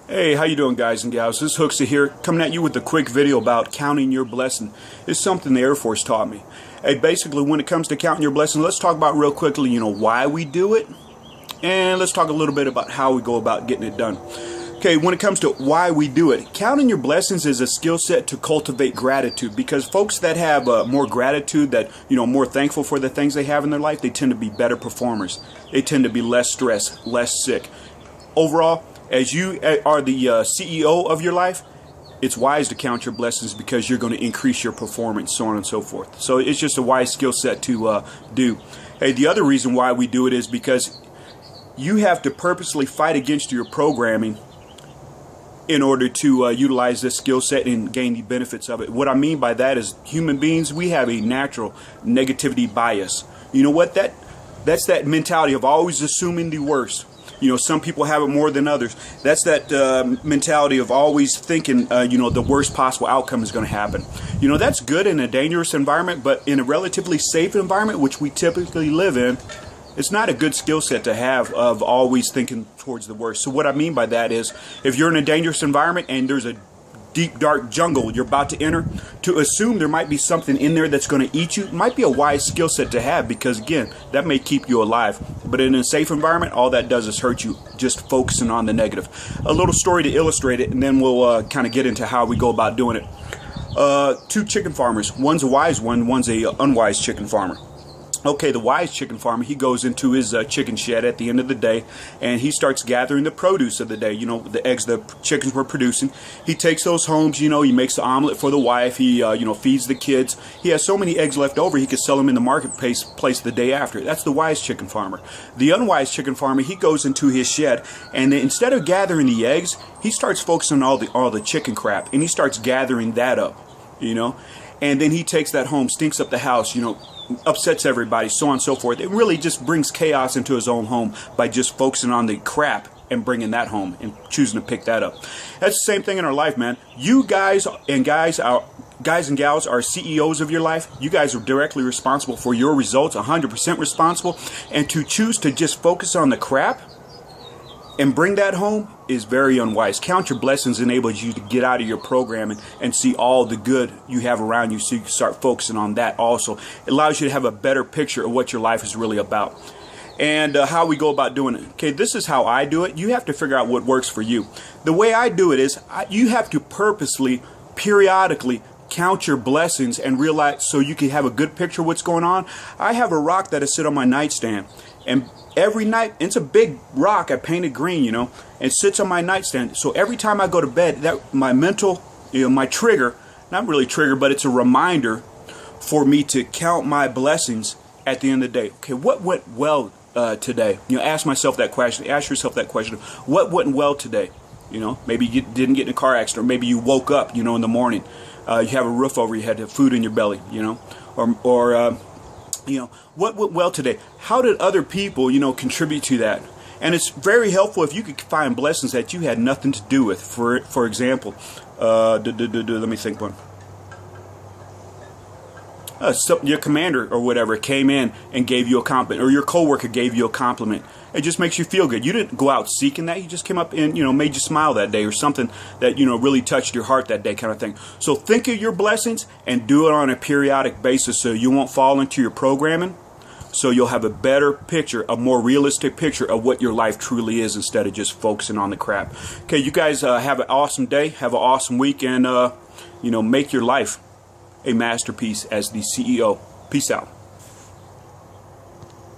Hey, how you doing, guys and gals? This is Hooksa here, coming at you with a quick video about counting your blessing. It's something the Air Force taught me. Hey, basically, when it comes to counting your blessings, let's talk about real quickly, why we do it, and let's talk a little bit about how we go about getting it done. Okay, when it comes to why we do it, counting your blessings is a skill set to cultivate gratitude, because folks that have more gratitude, that more thankful for the things they have in their life, they tend to be better performers. They tend to be less stressed, less sick. Overall, as you are the CEO of your life, it's wise to count your blessings because you're going to increase your performance, so on and so forth. So it's just a wise skill set to do. Hey, the other reason why we do it is because you have to purposely fight against your programming in order to utilize this skill set and gain the benefits of it. What I mean by that is, human beings, we have a natural negativity bias. You know what? That's that mentality of always assuming the worst. Some people have it more than others. That's that mentality of always thinking, the worst possible outcome is going to happen. That's good in a dangerous environment, but in a relatively safe environment, which we typically live in, it's not a good skill set to have, of always thinking towards the worst. So what I mean by that is, if you're in a dangerous environment and there's a deep dark jungle you're about to enter, to assume there might be something in there that's going to eat you might be a wise skill set to have, because again, that may keep you alive. But in a safe environment, all that does is hurt you, just focusing on the negative. A little story to illustrate it, and then we'll kind of get into how we go about doing it. Two chicken farmers, one's a wise one, one's a unwise chicken farmer. Okay, the wise chicken farmer, he goes into his chicken shed at the end of the day, and he starts gathering the produce of the day, the eggs the chickens were producing. He takes those homes, he makes the omelet for the wife, he feeds the kids. He has so many eggs left over, he could sell them in the marketplace the day after. That's the wise chicken farmer. The unwise chicken farmer, he goes into his shed, and instead of gathering the eggs, he starts focusing on all the chicken crap, and he starts gathering that up, and then he takes that home, stinks up the house, upsets everybody, so on and so forth. It really just brings chaos into his own home by just focusing on the crap and bringing that home and choosing to pick that up. That's the same thing in our life, man. You guys and gals are CEOs of your life. You guys are directly responsible for your results, 100% responsible. And to choose to just focus on the crap and bring that home is very unwise. Count your blessings enables you to get out of your programming and see all the good you have around you, so you can start focusing on that also. It allows you to have a better picture of what your life is really about. And how we go about doing it. Okay, this is how I do it. You have to figure out what works for you. The way I do it is, you have to purposely, periodically count your blessings and realize, so you can have a good picture of what's going on. I have a rock that I sit on my nightstand, and every night, it's a big rock I painted green, and it sits on my nightstand. So every time I go to bed, that my mental, my trigger, not really trigger, but it's a reminder for me to count my blessings at the end of the day. Okay, what went well today? Ask myself that question. Ask yourself that question. What went well today? Maybe you didn't get in a car accident, or maybe you woke up, in the morning. You have a roof over your head, have food in your belly, or what went well today? How did other people, contribute to that? And it's very helpful if you could find blessings that you had nothing to do with. For example, let me think one. Your commander or whatever came in and gave you a compliment, or your coworker gave you a compliment. It just makes you feel good. You didn't go out seeking that. You just came up and made you smile that day, or something that really touched your heart that day, kind of thing. So think of your blessings and do it on a periodic basis, so you won't fall into your programming. So you'll have a better picture, a more realistic picture of what your life truly is, instead of just focusing on the crap. Okay, you guys have an awesome day, have an awesome week, and make your life a masterpiece as the CEO. Peace out.